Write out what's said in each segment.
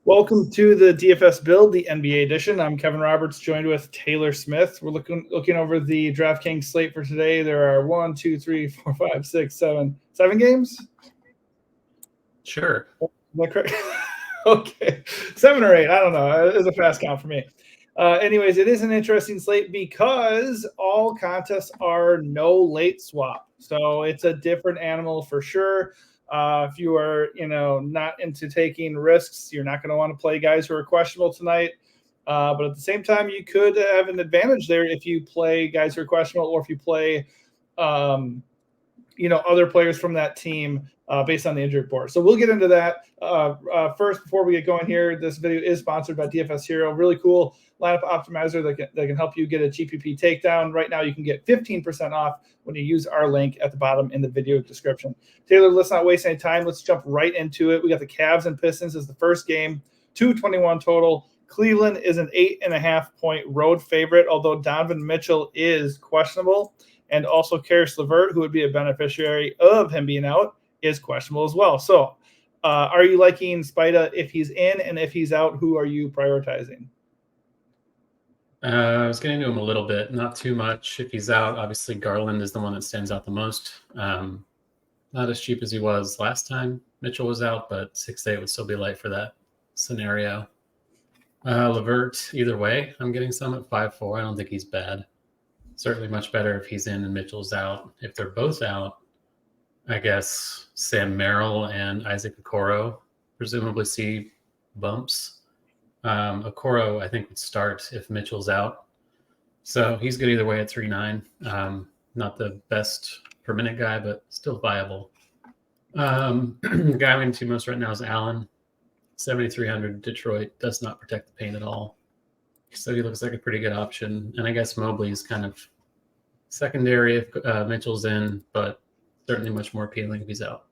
Welcome to the DFS Build, the NBA edition. I'm Kevin Roberts, joined with Taylor Smith. We're looking over the DraftKings slate for today. There are 7 games. Sure. Is that correct? Okay, 7 or 8. I don't know. It's a fast count for me. Anyways, it is an interesting slate because all contests are no late swap, so it's a different animal for sure. If you are, not into taking risks, you're not going to want to play guys who are questionable tonight. But at the same time, you could have an advantage there if you play guys who are questionable, or if you play, other players from that team based on the injury report. So we'll get into that. First, before we get going here, this video is sponsored by DFS Hero. Really cool lineup optimizer that can help you get a GPP takedown. Right now, you can get 15% off when you use our link at the bottom in the video description. Taylor, let's not waste any time. Let's jump right into it. We got the Cavs and Pistons as the first game, 221 total. Cleveland is an 8.5-point road favorite, although Donovan Mitchell is questionable. And also Karis LeVert, who would be a beneficiary of him being out, is questionable as well. So are you liking Spida if he's in, and if he's out, who are you prioritizing? I was getting to him a little bit, not too much. If he's out, obviously Garland is the one that stands out the most. Not as cheap as he was last time Mitchell was out, but 6'8" would still be light for that scenario. LeVert, either way, I'm getting some at 5'4". I don't think he's bad. Certainly much better if he's in and Mitchell's out. If they're both out, I guess Sam Merrill and Isaac Okoro presumably see bumps. Okoro, I think, would start if Mitchell's out. So he's good either way at 3.9. Not the best per minute guy, but still viable. The guy I'm into most right now is Allen. 7,300 Detroit does not protect the paint at all. So he looks like a pretty good option. And I guess Mobley is kind of secondary if Mitchell's in, but certainly much more appealing if he's out.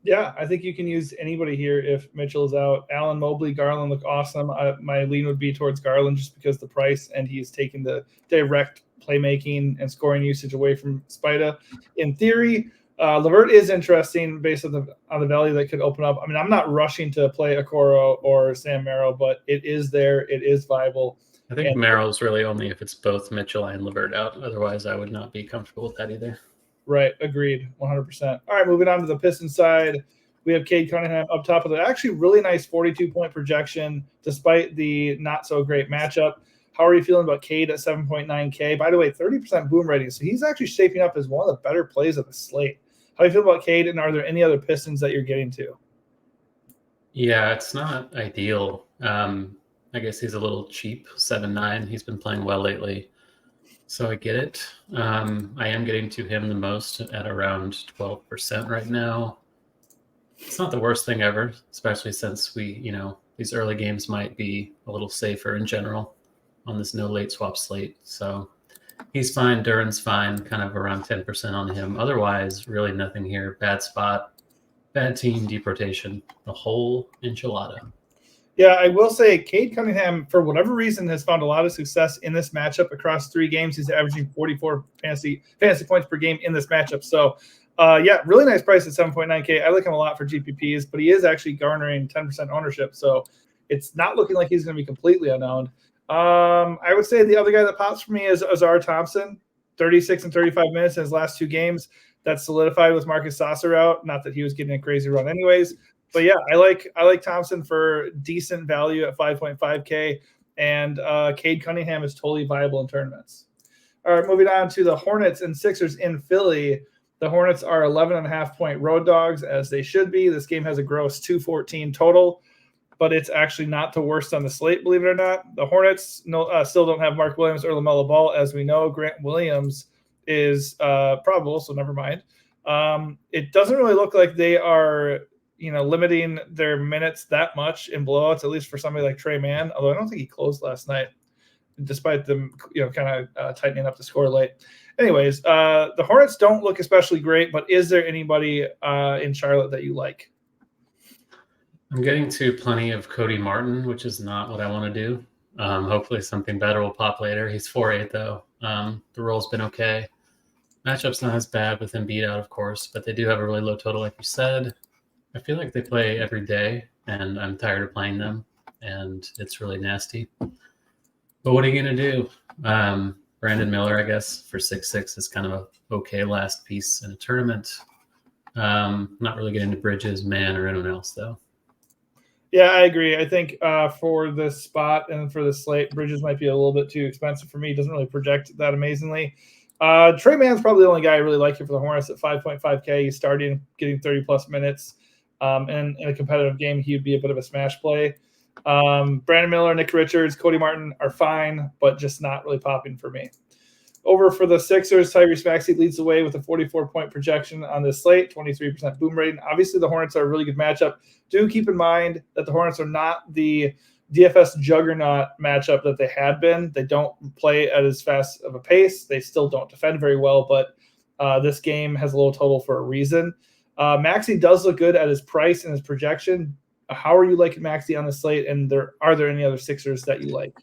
Yeah, I think you can use anybody here if Mitchell's out. Allen, Mobley, Garland look awesome. My lean would be towards Garland just because the price, and he's taking the direct playmaking and scoring usage away from Spida. In theory, LeVert is interesting based on the value that could open up. I mean, I'm not rushing to play Okoro or Sam Merrill, but it is there. It is viable. I think Merrill's really only if it's both Mitchell and LeVert out. Otherwise, I would not be comfortable with that either. Right. Agreed. 100%. All right. Moving on to the Pistons side. We have Cade Cunningham up top of the actually really nice 42-point projection, despite the not so great matchup. How are you feeling about Cade at 7.9K? By the way, 30% boom rating. So he's actually shaping up as one of the better plays of the slate. How do you feel about Cade, and are there any other Pistons that you're getting to? Yeah, it's not ideal. I guess he's a little cheap, 7.9. He's been playing well lately. So I get it. I am getting to him the most at around 12% right now. It's not the worst thing ever, especially since these early games might be a little safer in general on this no late swap slate. So he's fine. Duran's fine, kind of around 10% on him. Otherwise, really nothing here. Bad spot, bad team, deep rotation, the whole enchilada. Yeah, I will say Cade Cunningham, for whatever reason, has found a lot of success in this matchup across 3 games. He's averaging 44 fantasy points per game in this matchup. So, really nice price at 7.9K. I like him a lot for GPPs, but he is actually garnering 10% ownership. So it's not looking like he's going to be completely unowned. I would say the other guy that pops for me is Azar Thompson, 36 and 35 minutes in his last 2 games. That's solidified with Marcus Sasser out. Not that he was getting a crazy run anyways. But yeah, I like Thompson for decent value at 5.5K, and Cade Cunningham is totally viable in tournaments. All right, moving on to the Hornets and Sixers in Philly. The Hornets are 11.5-point road dogs, as they should be. This game has a gross 214 total, but it's actually not the worst on the slate, believe it or not. The Hornets still don't have Mark Williams or LaMelo Ball, as we know. Grant Williams is probable, so never mind. It doesn't really look like they are limiting their minutes that much in blowouts, at least for somebody like Trey Mann, although I don't think he closed last night, despite them, kind of tightening up the score late. Anyways, the Hornets don't look especially great, but is there anybody in Charlotte that you like? I'm getting to plenty of Cody Martin, which is not what I want to do. Hopefully something better will pop later. He's 4.8 though. The roll's been okay. Matchup's not as bad with Embiid out, of course, but they do have a really low total, like you said. I feel like they play every day, and I'm tired of playing them, and it's really nasty. But what are you going to do? Brandon Miller, I guess, for 6-6 is kind of a okay last piece in a tournament. Not really getting to Bridges, Man, or anyone else, though. Yeah, I agree. I think for this spot and for the slate, Bridges might be a little bit too expensive for me. Doesn't really project that amazingly. Trey Mann's probably the only guy I really like here for the Hornets at 5.5K. He's starting getting 30-plus minutes. And in a competitive game, he would be a bit of a smash play. Brandon Miller, Nick Richards, Cody Martin are fine, but just not really popping for me. Over for the Sixers, Tyrese Maxey leads the way with a 44-point projection on this slate, 23% boom rating. Obviously, the Hornets are a really good matchup. Do keep in mind that the Hornets are not the DFS juggernaut matchup that they had been. They don't play at as fast of a pace. They still don't defend very well, but this game has a low total for a reason. Maxey does look good at his price and his projection. How are you liking Maxey on the slate, and are there any other Sixers that you like?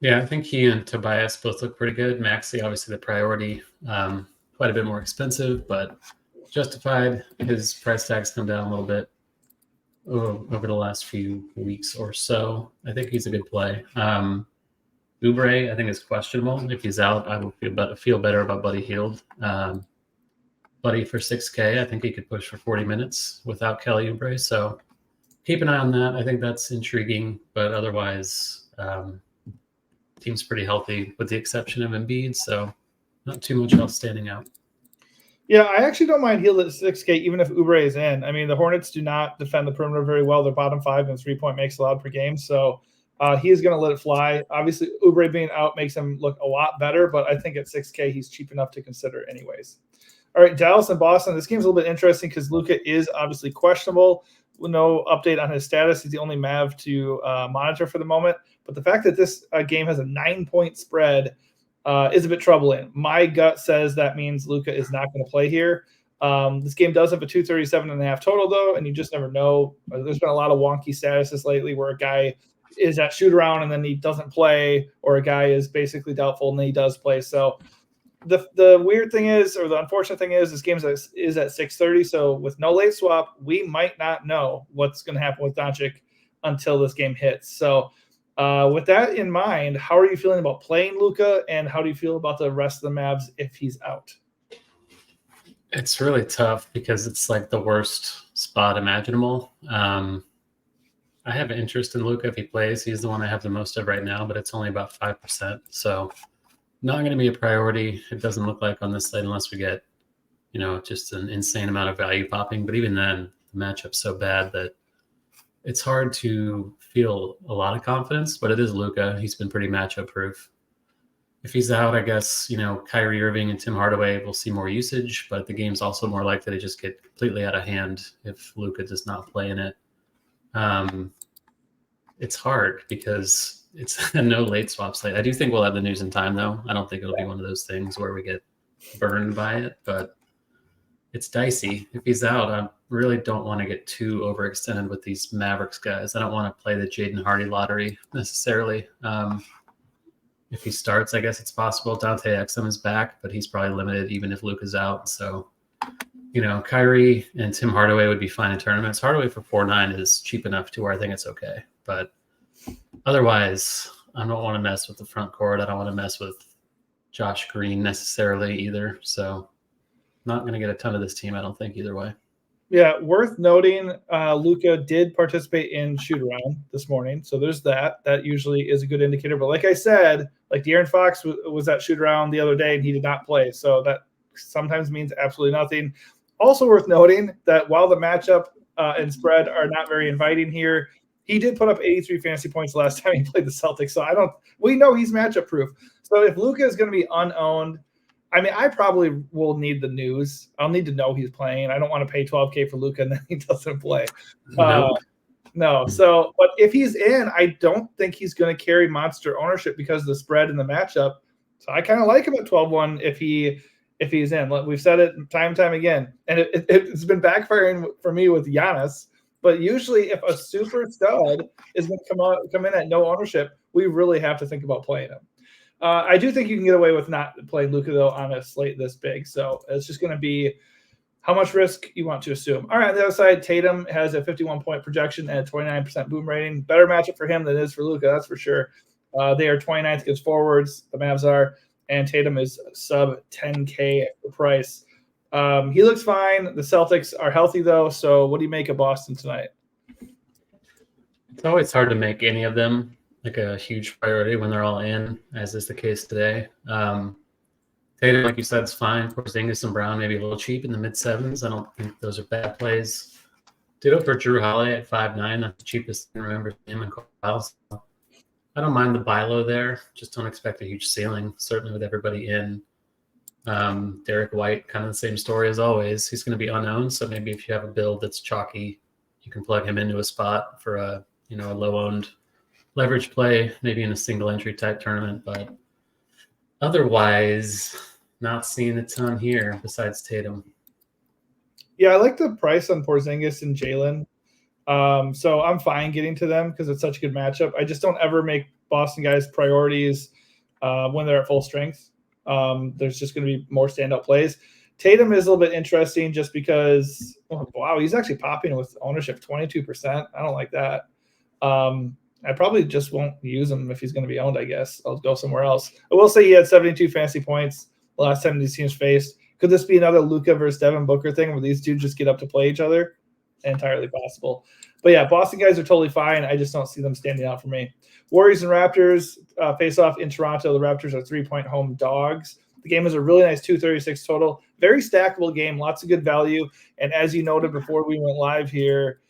Yeah, I think he and Tobias both look pretty good. Maxey, obviously the priority, quite a bit more expensive, but justified. His price tag's come down a little bit over the last few weeks or so. I think he's a good play. Oubre, I think, is questionable. If he's out, I will feel better about Buddy Hield. Buddy for 6K, I think he could push for 40 minutes without Kelly Oubre. So keep an eye on that. I think that's intriguing, but otherwise, team's pretty healthy with the exception of Embiid. So not too much else standing out. Yeah, I actually don't mind Hield at 6K, even if Oubre is in. I mean, the Hornets do not defend the perimeter very well. They're bottom 5 in 3-point makes allowed per game. So he is going to let it fly. Obviously, Oubre being out makes him look a lot better, but I think at 6K, he's cheap enough to consider anyways. All right, Dallas and Boston. This game's a little bit interesting because Luka is obviously questionable. No update on his status. He's the only Mav to monitor for the moment. But the fact that this game has a 9-point spread is a bit troubling. My gut says that means Luka is not going to play here. This game does have a 237.5 total, though, and you just never know. There's been a lot of wonky statuses lately where a guy is at shoot around and then he doesn't play, or a guy is basically doubtful and then he does play. So the weird thing is, or the unfortunate thing is, this game is at 6:30. So with no late swap, we might not know what's going to happen with Doncic until this game hits. So with that in mind, how are you feeling about playing Luka, and how do you feel about the rest of the Mavs if he's out? It's really tough because it's like the worst spot imaginable. I have an interest in Luka if he plays. He's the one I have the most of right now, but it's only about 5%. So not going to be a priority. It doesn't look like on this slate unless we get, just an insane amount of value popping. But even then, the matchup's so bad that it's hard to feel a lot of confidence. But it is Luka. He's been pretty matchup proof. If he's out, I guess, Kyrie Irving and Tim Hardaway will see more usage, but the game's also more likely to just get completely out of hand if Luka does not play in it. It's hard because it's a no late swap slate. I do think we'll have the news in time, though. I don't think it'll be one of those things where we get burned by it, but it's dicey. If he's out, I really don't want to get too overextended with these Mavericks guys. I don't want to play the Jaden Hardy lottery necessarily. If he starts, I guess it's possible. Dante Exum is back, but he's probably limited even if Luke is out. So, Kyrie and Tim Hardaway would be fine in tournaments. Hardaway for 4.9 is cheap enough to where I think it's okay. But otherwise, I don't want to mess with the front court. I don't want to mess with Josh Green necessarily either. So not going to get a ton of this team, I don't think, either way. Yeah, worth noting, Luka did participate in shoot around this morning. So there's that. That usually is a good indicator. But like I said, like De'Aaron Fox was at shoot around the other day and he did not play. So that sometimes means absolutely nothing. Also worth noting that while the matchup and spread are not very inviting here, he did put up 83 fantasy points last time he played the Celtics. So we know he's matchup proof. So if Luka is going to be unowned, I mean, I probably will need the news. I'll need to know he's playing. I don't want to pay $12K for Luka and then he doesn't play. No. So, but if he's in, I don't think he's going to carry monster ownership because of the spread and the matchup. So I kind of like him at 12-1 if he's in. We've said it time and time again, and it's been backfiring for me with Giannis. But usually, if a super stud is going to come in at no ownership, we really have to think about playing him. I do think you can get away with not playing Luka, though, on a slate this big. So it's just going to be how much risk you want to assume. All right, on the other side, Tatum has a 51-point projection and a 29% boom rating. Better matchup for him than it is for Luka, that's for sure. They are 29th against forwards, the Mavs are, and Tatum is sub 10K price. He looks fine. The Celtics are healthy, though, so what do you make of Boston tonight? It's always hard to make any of them like a huge priority when they're all in, as is the case today. Tatum, like you said, is fine. Porzingis and Brown maybe a little cheap in the mid-sevens. I don't think those are bad plays. Ditto for Drew Holiday at 5'9". That's the cheapest I remember him and Kyle. So I don't mind the buy low there. Just don't expect a huge ceiling, certainly with everybody in. Derek White, kind of the same story as always. He's going to be unowned, so maybe if you have a build that's chalky, you can plug him into a spot for a low-owned leverage play, maybe in a single entry type tournament, but otherwise, not seeing a ton here besides Tatum. Yeah, I like the price on Porzingis and Jalen. So I'm fine getting to them because it's such a good matchup. I just don't ever make Boston guys priorities when they're at full strength. There's just going to be more standout plays. Tatum is a little bit interesting just because, wow, he's actually popping with ownership 22%. I don't like that. I probably just won't use him if he's going to be owned, I guess. I'll go somewhere else. I will say he had 72 fantasy points the last time these teams faced. Could this be another Luka versus Devin Booker thing where these two just get up to play each other? Entirely possible. But yeah, Boston guys are totally fine. I just don't see them standing out for me. Warriors and Raptors face off in Toronto. The Raptors are 3-point home dogs. The game is a really nice 236 total. Very stackable game. Lots of good value. And as you noted before we went live here,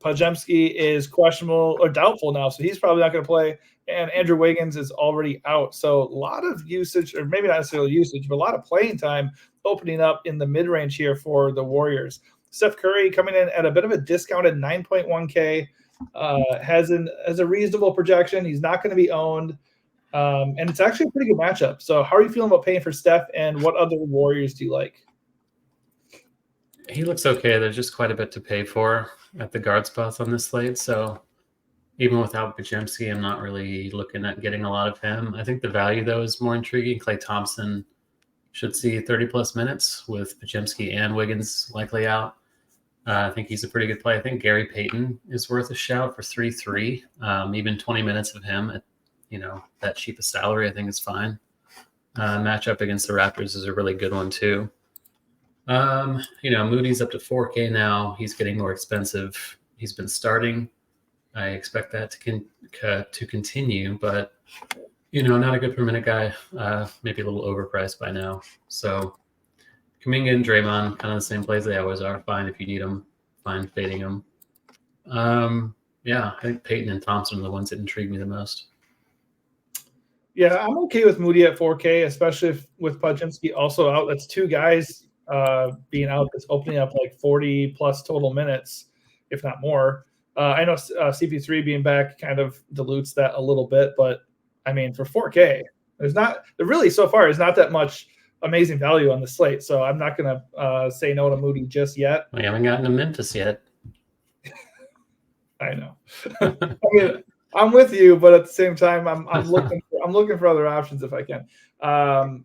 Podziemski is questionable or doubtful now, so he's probably not going to play. And Andrew Wiggins is already out. So a lot of usage, or maybe not necessarily usage, but a lot of playing time opening up in the mid-range here for the Warriors. Steph Curry coming in at a bit of a discounted 9.1K, has a reasonable projection. He's not going to be owned. And it's actually a pretty good matchup. So how are you feeling about paying for Steph, and what other Warriors do you like? He looks okay. There's just quite a bit to pay for at the guard spots on this slate. So even without Podziemski, I'm not really looking at getting a lot of him. I think the value, though, is more intriguing. Klay Thompson should see 30-plus minutes with Podziemski and Wiggins likely out. I think he's a pretty good play. I think Gary Payton is worth a shout for 3-3. Even 20 minutes of him at that cheapest salary, I think is fine. Matchup against the Raptors is a really good one too. Moody's up to 4K now. He's getting more expensive. He's been starting. I expect that to continue, but not a good per minute guy. Maybe a little overpriced by now. So Kuminga and Draymond, kind of the same plays they always are. Fine if you need them. Fine fading them. I think Peyton and Thompson are the ones that intrigue me the most. Yeah, I'm okay with Moody at 4K, especially with Podziemski also out. That's two guys being out that's opening up like 40-plus total minutes, if not more. I know CP3 being back kind of dilutes that a little bit, but I mean, for 4K, there really so far is not that much amazing value on the slate. So I'm not going to say no to Moody just yet. We haven't gotten to Memphis yet. I know. I mean, I'm with you, but at the same time, I'm looking for other options if I can. I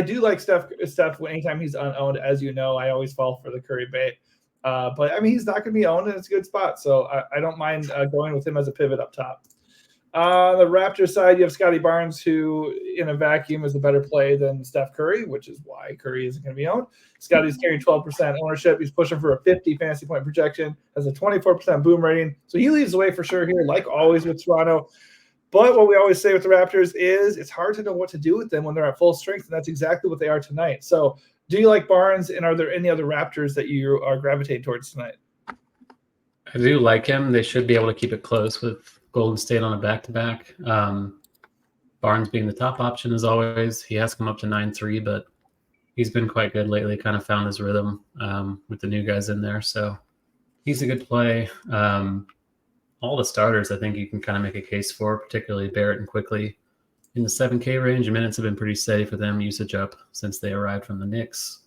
do like Steph anytime he's unowned. As you know, I always fall for the Curry bait. But I mean, he's not going to be owned, and it's a good spot, so I don't mind going with him as a pivot up top. The Raptors side, you have Scotty Barnes, who in a vacuum is a better play than Steph Curry, which is why Curry isn't going to be owned. Scotty's carrying 12% ownership. He's pushing for a 50 fantasy point projection, has a 24% boom rating. So he leads the way for sure here, like always with Toronto. But what we always say with the Raptors is it's hard to know what to do with them when they're at full strength, and that's exactly what they are tonight. So do you like Barnes, and are there any other Raptors that you are gravitating towards tonight? I do like him. They should be able to keep it close with Golden State on a back-to-back. Barnes being the top option as always. He has come up to 9-3, but he's been quite good lately, kind of found his rhythm with the new guys in there. So he's a good play. All the starters, I think you can kind of make a case for, particularly Barrett and Quickly. In the 7K range, minutes have been pretty steady for them, usage up since they arrived from the Knicks.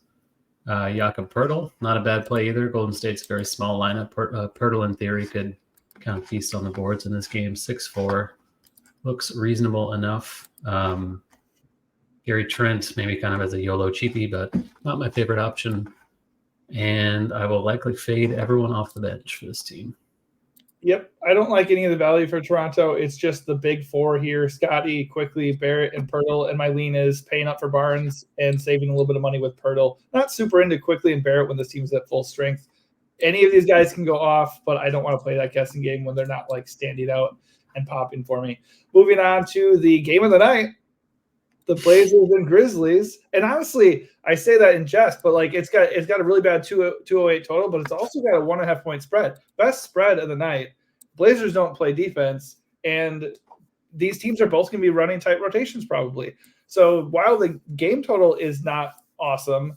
Jakob Poeltl, not a bad play either. Golden State's very small lineup. Poeltl, in theory, could kind of feast on the boards in this game. 6'4", looks reasonable enough. Gary Trent, maybe kind of as a YOLO cheapie, but not my favorite option. And I will likely fade everyone off the bench for this team. Yep. I don't like any of the value for Toronto. It's just the big four here, Scotty, Quickly, Barrett, and Pirtle. And my lean is paying up for Barnes and saving a little bit of money with Pirtle. Not super into Quickly and Barrett when this team's at full strength. Any of these guys can go off, but I don't want to play that guessing game when they're not like standing out and popping for me. Moving on to the game of the night, the Blazers and Grizzlies. And honestly, I say that in jest, but like it's got a really bad 208 total, but it's also got a 1.5 point spread. Best spread of the night. Blazers don't play defense, and these teams are both going to be running tight rotations probably. So while the game total is not awesome,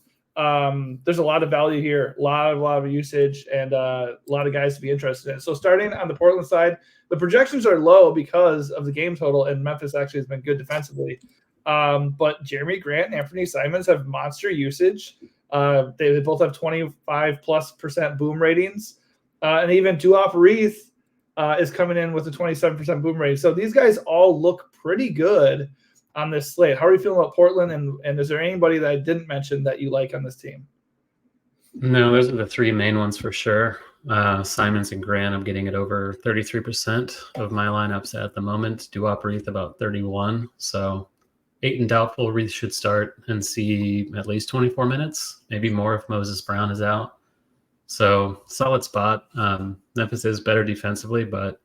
there's a lot of value here, a lot of usage, and a lot of guys to be interested in. So starting on the Portland side, the projections are low because of the game total, and Memphis actually has been good defensively. But Jeremy Grant and Anthony Simons have monster usage. They both have 25+% boom ratings. And even Duop Reith is coming in with a 27% boom rating. So these guys all look pretty good on this slate. How are you feeling about Portland? And is there anybody that I didn't mention that you like on this team? No, those are the three main ones for sure. Simons and Grant, I'm getting it over 33% of my lineups at the moment. Duop Reith about 31. So 8 and doubtful, Reith should start and see at least 24 minutes, maybe more if Moses Brown is out. So solid spot. Memphis is better defensively, but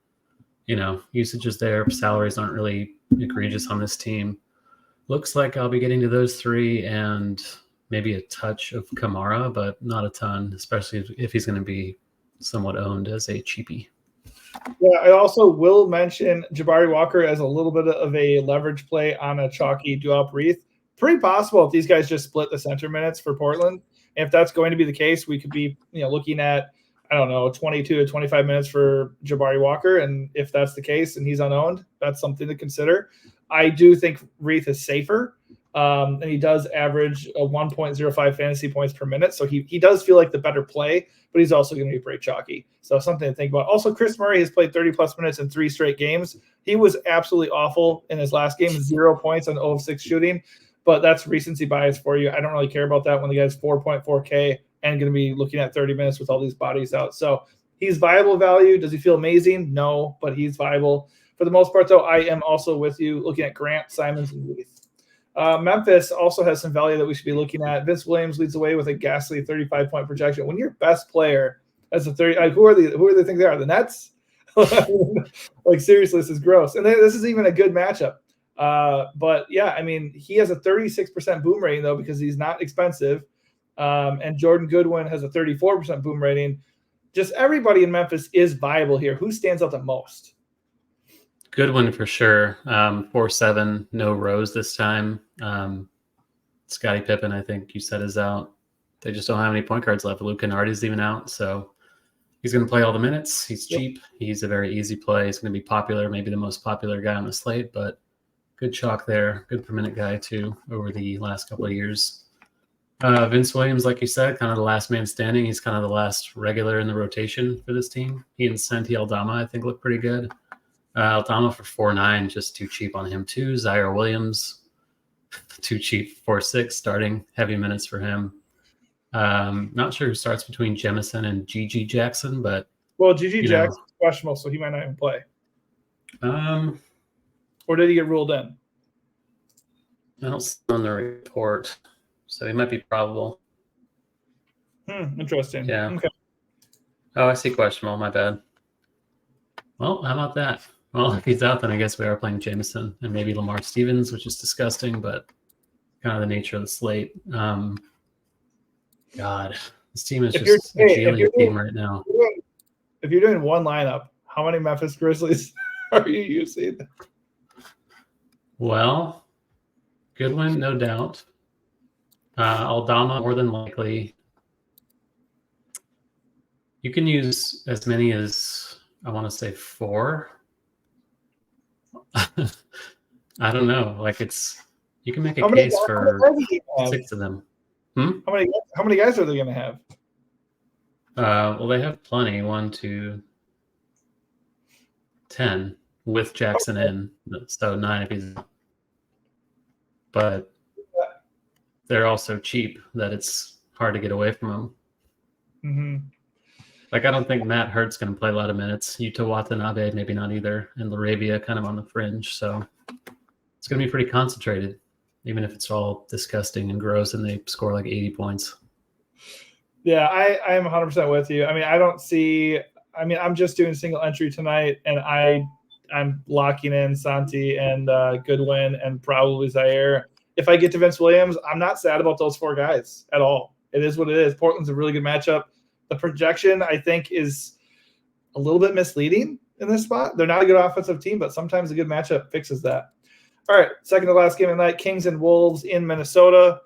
usage is there. Salaries aren't really egregious on this team. Looks like I'll be getting to those three and maybe a touch of Kamara, but not a ton, especially if he's going to be somewhat owned as a cheapie. Yeah, I also will mention Jabari Walker as a little bit of a leverage play on a chalky Duop Reith. Pretty possible if these guys just split the center minutes for Portland. And if that's going to be the case, we could be looking at, 22 to 25 minutes for Jabari Walker. And if that's the case and he's unowned, that's something to consider. I do think Reith is safer. And he does average a 1.05 fantasy points per minute. So he does feel like the better play, but he's also going to be pretty chalky. So something to think about. Also, Chris Murray has played 30+ minutes in 3 straight games. He was absolutely awful in his last game, 0 points on 0 of 6 shooting. But that's recency bias for you. I don't really care about that when the guy's 4.4K and going to be looking at 30 minutes with all these bodies out. So he's viable value. Does he feel amazing? No, but he's viable. For the most part, though, I am also with you looking at Grant, Simons, and Reith. Memphis also has some value that we should be looking at. Vince Williams leads the way with a ghastly 35-point projection. When your best player has a 30, who do they think they are? The Nets? Like seriously, this is gross. And this is even a good matchup. But yeah, I mean, he has a 36% boom rating though because he's not expensive. And Jordan Goodwin has a 34% boom rating. Just everybody in Memphis is viable here. Who stands out the most? Goodwin for sure. 4-7, no Rose this time. Scottie Pippen, I think you said, is out. They just don't have any point guards left. Luke Kennardy's even out, so he's going to play all the minutes. He's cheap. He's a very easy play. He's going to be popular, maybe the most popular guy on the slate, but good chalk there. Good per minute guy too over the last couple of years. Vince Williams, like you said, kind of the last man standing. He's kind of the last regular in the rotation for this team. He and Santi Aldama, I think, look pretty good. Aldama for 4.9, just too cheap on him too. Zaire Williams, too cheap, 4.6, starting heavy minutes for him. Not sure who starts between Jemison and Gigi Jackson, but Gigi Jackson's questionable, so he might not even play. Or did he get ruled in? I don't see on the report, so he might be probable. Interesting. Yeah. Okay. Oh, I see questionable. My bad. Well, how about that? Well, if he's out, then I guess we are playing Jameson and maybe Lamar Stevens, which is disgusting, but kind of the nature of the slate. God, this team is just a G-League team right now. If you're doing one lineup, how many Memphis Grizzlies are you using? Well, Goodwin, no doubt. Aldama, more than likely. You can use as many as, I want to say 4. I don't know. Like you can make a case for 6 of them. How many guys are they going to have? Well, they have plenty. 1, 2, 10 with Jackson in. So 9 if he's. But they're all so cheap that it's hard to get away from them. Mm-hmm. Like, I don't think Matt Hurt's going to play a lot of minutes. Yuta Watanabe, maybe not either. And Laravia kind of on the fringe. So it's going to be pretty concentrated, even if it's all disgusting and gross and they score like 80 points. Yeah, I am 100% with you. I mean, I'm just doing single entry tonight, and I'm locking in Santi and Goodwin and probably Zaire. If I get to Vince Williams, I'm not sad about those 4 guys at all. It is what it is. Portland's a really good matchup. The projection, I think, is a little bit misleading in this spot. They're not a good offensive team, but sometimes a good matchup fixes that. All right, second to last game of the night, Kings and Wolves in Minnesota.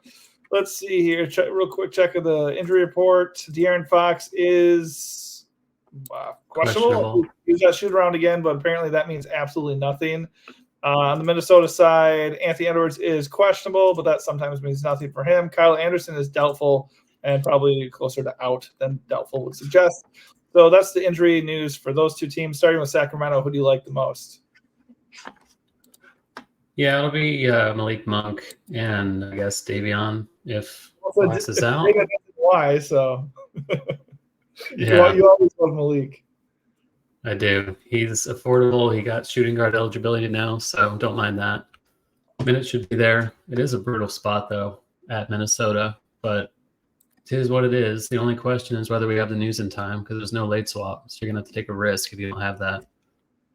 Let's see here. Real quick check of the injury report. De'Aaron Fox is questionable. He's got shoot around again, but apparently that means absolutely nothing. On the Minnesota side, Anthony Edwards is questionable, but that sometimes means nothing for him. Kyle Anderson is doubtful and probably closer to out than doubtful would suggest. So that's the injury news for those 2 teams. Starting with Sacramento, who do you like the most? Yeah, it'll be Malik Monk and I guess Davion if Fox is out. Why? So yeah, you always love Malik. I do. He's affordable. He got shooting guard eligibility now, so don't mind that. Minutes should be there. It is a brutal spot though at Minnesota, but it is what it is. The only question is whether we have the news in time because there's no late swap, so you're gonna have to take a risk if you don't have that.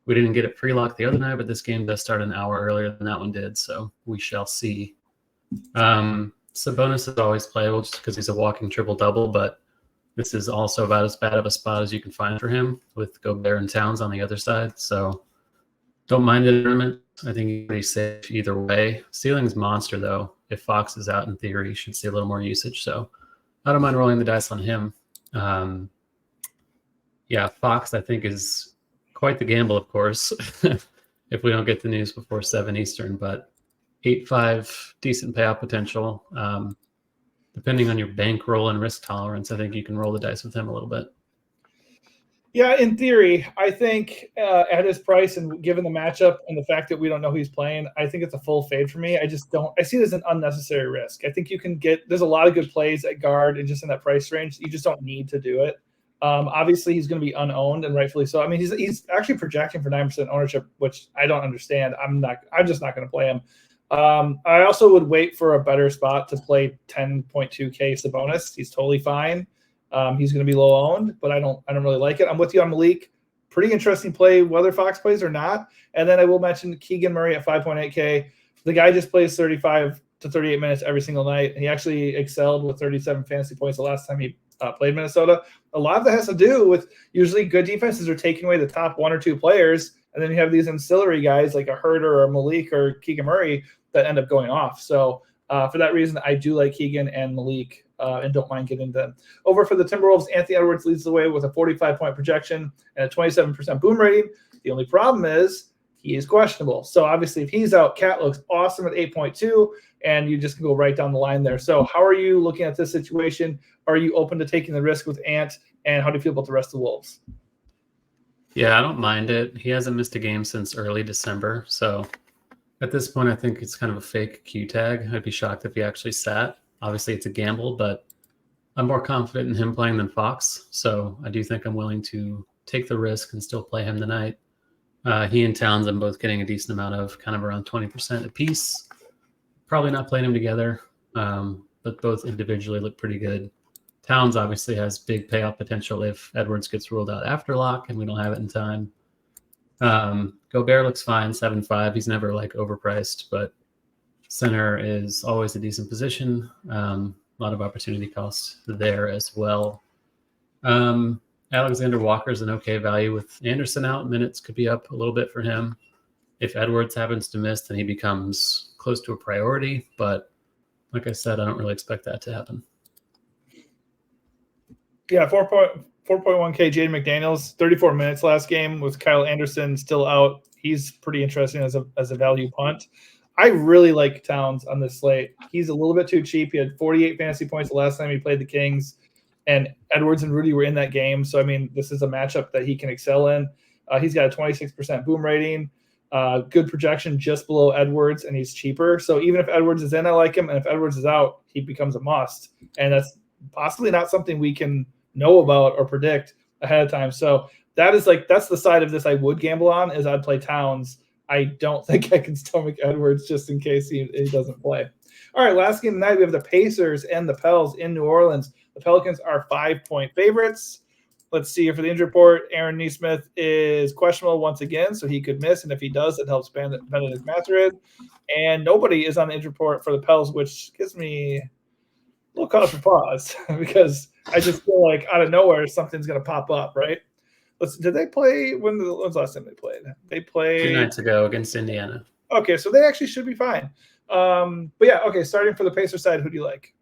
We didn't get it pre-locked the other night, but this game does start an hour earlier than that one did, so we shall see. Sabonis is always playable just because he's a walking triple-double, but this is also about as bad of a spot as you can find for him with Gobert and Towns on the other side. So don't mind the tournament. I think he's pretty safe either way. Ceiling's monster, though. If Fox is out, in theory, you should see a little more usage. So I don't mind rolling the dice on him. Fox, I think, is quite the gamble, of course, if we don't get the news before 7 Eastern. But 8-5, decent payout potential. Depending on your bankroll and risk tolerance, I think you can roll the dice with him a little bit. Yeah, in theory, I think at his price and given the matchup and the fact that we don't know who he's playing, I think it's a full fade for me. I see it as an unnecessary risk. I think you can there's a lot of good plays at guard and just in that price range. You just don't need to do it. Obviously, he's going to be unowned and rightfully so. I mean, he's actually projecting for 9% ownership, which I don't understand. I'm just not going to play him. I also would wait for a better spot to play 10.2K Sabonis. He's totally fine. He's going to be low owned, but I don't really like it. I'm with you on Malik. Pretty interesting play, whether Fox plays or not. And then I will mention Keegan Murray at 5.8K. The guy just plays 35 to 38 minutes every single night. He actually excelled with 37 fantasy points the last time he played Minnesota. A lot of that has to do with usually good defenses are taking away the top 1 or 2 players, and then you have these ancillary guys like a Herter or Malik or Keegan Murray that end up going off. So for that reason, I do like Keegan and Malik and don't mind getting them. Over for the Timberwolves, Anthony Edwards leads the way with a 45-point projection and a 27% boom rating. The only problem is he is questionable. So obviously if he's out, Cat looks awesome at 8.2, and you just can go right down the line there. So how are you looking at this situation? Are you open to taking the risk with Ant, and how do you feel about the rest of the Wolves? Yeah, I don't mind it. He hasn't missed a game since early December, so at this point, I think it's kind of a fake Q tag. I'd be shocked if he actually sat. Obviously, it's a gamble, but I'm more confident in him playing than Fox. So I do think I'm willing to take the risk and still play him tonight. He and Towns, I'm both getting a decent amount of, kind of around 20% apiece. Probably not playing them together, but both individually look pretty good. Towns obviously has big payout potential if Edwards gets ruled out after lock and we don't have it in time. Gobert looks fine, 7.5. He's never like overpriced, but center is always a decent position. A lot of opportunity cost there as well. Alexander Walker's an okay value with Anderson out. Minutes could be up a little bit for him. If Edwards happens to miss, then he becomes close to a priority. But like I said, I don't really expect that to happen. Yeah, 4.1K Jaden McDaniels, 34 minutes last game with Kyle Anderson still out. He's pretty interesting as a value punt. I really like Towns on this slate. He's a little bit too cheap. He had 48 fantasy points the last time he played the Kings, and Edwards and Rudy were in that game. So, I mean, this is a matchup that he can excel in. He's got a 26% boom rating. Good projection just below Edwards, and he's cheaper. So even if Edwards is in, I like him. And if Edwards is out, he becomes a must. And that's possibly not something we can know about or predict ahead of time. So that's the side of this I would gamble on, is I'd play Towns. I don't think I can stomach Edwards just in case he doesn't play. All right, last game tonight, we have the Pacers and the Pels in New Orleans. The Pelicans are 5-point favorites. Let's see here for the injury report. Aaron Nesmith is questionable once again, so he could miss. And if he does, it helps Benedict Mathurin. And nobody is on the injury report for the Pels, which gives me a little cause for pause because I just feel like out of nowhere something's going to pop up, right? Did they play when's the last time they played? They played 2 nights ago against Indiana. Okay, so they actually should be fine. But yeah, okay, starting for the Pacers side, who do you like?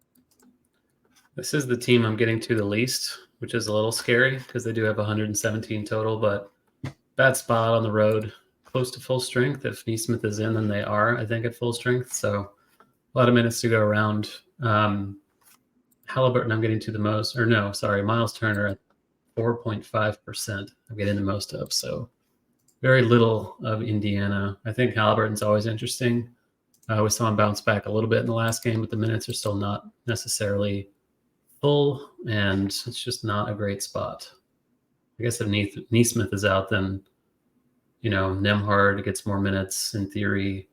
This is the team I'm getting to the least, which is a little scary because they do have 117 total, but bad spot on the road, close to full strength. If Nesmith is in, then they are, I think, at full strength. So a lot of minutes to go around. Halliburton I'm getting to the most, Miles Turner at 4.5% I'm getting the most of. So very little of Indiana. I think Halliburton's always interesting. We saw him bounce back a little bit in the last game, but the minutes are still not necessarily full, and it's just not a great spot. I guess if Nesmith is out, then, Nembhard gets more minutes in theory.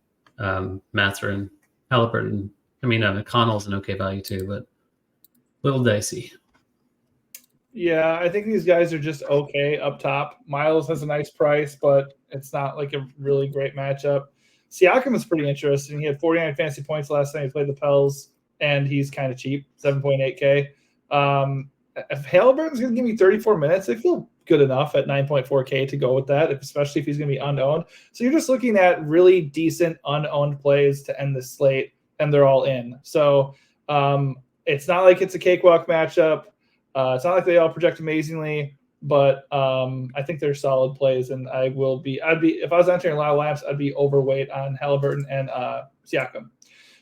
Mathurin, Halliburton, Connell's an okay value too, but a little dicey. Yeah, I think these guys are just okay up top. Miles has a nice price, but it's not like a really great matchup. Siakam is pretty interesting. He had 49 fantasy points last time he played the Pels, and he's kind of cheap, 7.8K. If Halliburton's going to give me 34 minutes, I feel good enough at 9.4K to go with that, especially if he's going to be unowned. So you're just looking at really decent unowned plays to end the slate, and they're all in. So it's not like it's a cakewalk matchup. It's not like they all project amazingly, but I think they're solid plays, and if I was entering a lot of lineups, I'd be overweight on Halliburton and Siakam.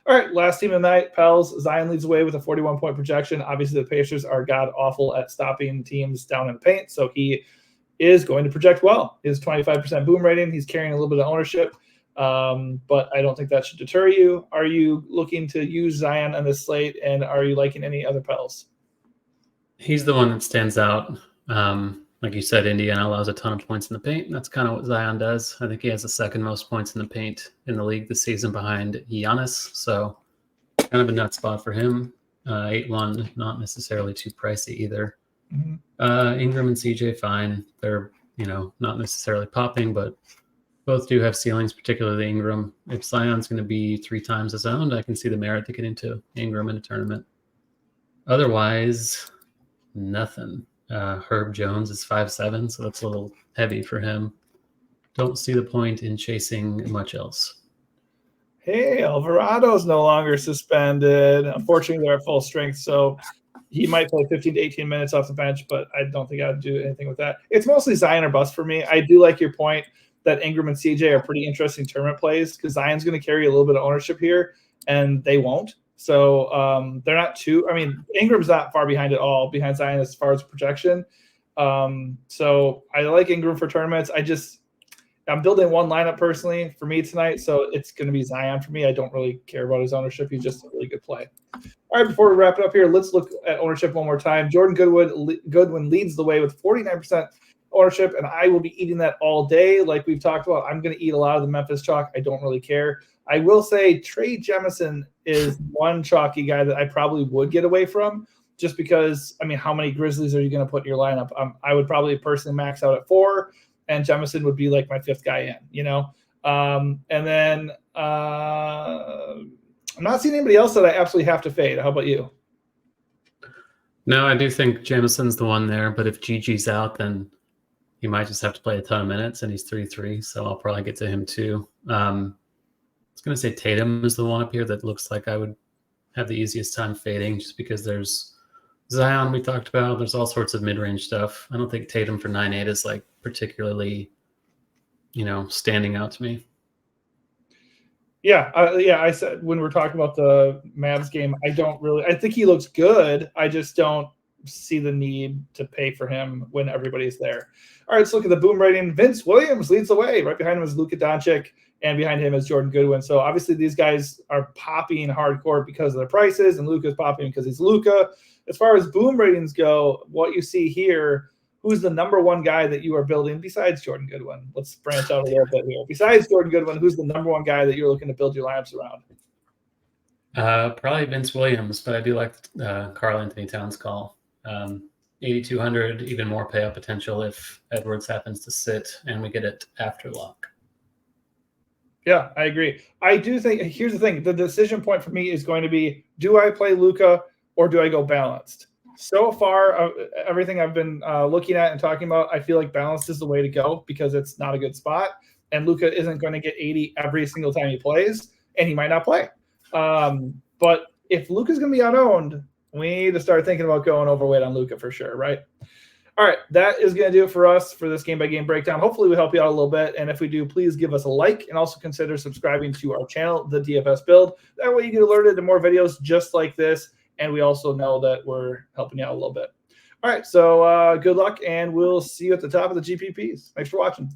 All right, last team of the night, Pels. Zion leads the way with a 41-point projection. Obviously, the Pacers are god-awful at stopping teams down in the paint, so he is going to project well. His 25% boom rating, he's carrying a little bit of ownership, but I don't think that should deter you. Are you looking to use Zion on this slate, and are you liking any other Pels? He's the one that stands out. Like you said, Indiana allows a ton of points in the paint. That's kind of what Zion does. I think he has the second most points in the paint in the league this season behind Giannis. So kind of a nut spot for him. 8-1, not necessarily too pricey either. Mm-hmm. Ingram and CJ, fine. They're, not necessarily popping, but both do have ceilings, particularly Ingram. If Zion's going to be 3 times as owned, I can see the merit to get into Ingram in a tournament. Otherwise, nothing. Herb Jones is 5'7", so that's a little heavy for him. Don't see the point in chasing much else. Hey, Alvarado's no longer suspended. Unfortunately, they're at full strength, so he might play 15 to 18 minutes off the bench, but I don't think I'd do anything with that. It's mostly Zion or bust for me. I do like your point that Ingram and CJ are pretty interesting tournament plays because Zion's going to carry a little bit of ownership here, and they won't. So they're not too – Ingram's not far behind at all, behind Zion as far as projection. So I like Ingram for tournaments. I'm building one lineup personally for me tonight, so it's going to be Zion for me. I don't really care about his ownership. He's just a really good play. All right, before we wrap it up here, let's look at ownership one more time. Jordan Goodwin leads the way with 49% ownership, and I will be eating that all day. Like we've talked about, I'm going to eat a lot of the Memphis chalk. I don't really care. I will say Trey Jemison is one chalky guy that I probably would get away from just because, how many Grizzlies are you going to put in your lineup? I would probably personally max out at 4, and Jemison would be like my 5th guy in, And then I'm not seeing anybody else that I absolutely have to fade. How about you? No, I do think Jamison's the one there, but if Gigi's out, then he might just have to play a ton of minutes, and he's 3-3, so I'll probably get to him too. I was going to say Tatum is the one up here that looks like I would have the easiest time fading just because there's Zion we talked about. There's all sorts of mid-range stuff. I don't think Tatum for 9.8 is like particularly, standing out to me. Yeah. I said when we're talking about the Mavs game, I think he looks good. I just don't see the need to pay for him when everybody's there. All right, let's look at the boom rating. Vince Williams leads the way. Right behind him is Luka Doncic, and behind him is Jordan Goodwin. So obviously these guys are popping hardcore because of their prices, and Luka's popping because he's Luka. As far as boom ratings go, what you see here, who's the number one guy that you are building besides Jordan Goodwin? Let's branch out a little bit here. Besides Jordan Goodwin, who's the number one guy that you're looking to build your lineups around? Probably Vince Williams, but I do like Karl Anthony Towns' call. 8,200, even more payout potential if Edwards happens to sit and we get it after lock. Yeah, I agree. I do think, here's the thing, the decision point for me is going to be, do I play Luka or do I go balanced? So far, everything I've been looking at and talking about, I feel like balanced is the way to go because it's not a good spot. And Luka isn't going to get 80 every single time he plays, and he might not play. But if Luka's going to be unowned, we need to start thinking about going overweight on Luka for sure, right? All right, that is going to do it for us for this game-by-game breakdown. Hopefully we help you out a little bit, and if we do, please give us a like and also consider subscribing to our channel, The DFS Build. That way you get alerted to more videos just like this, and we also know that we're helping you out a little bit. All right, so good luck, and we'll see you at the top of the GPPs. Thanks for watching.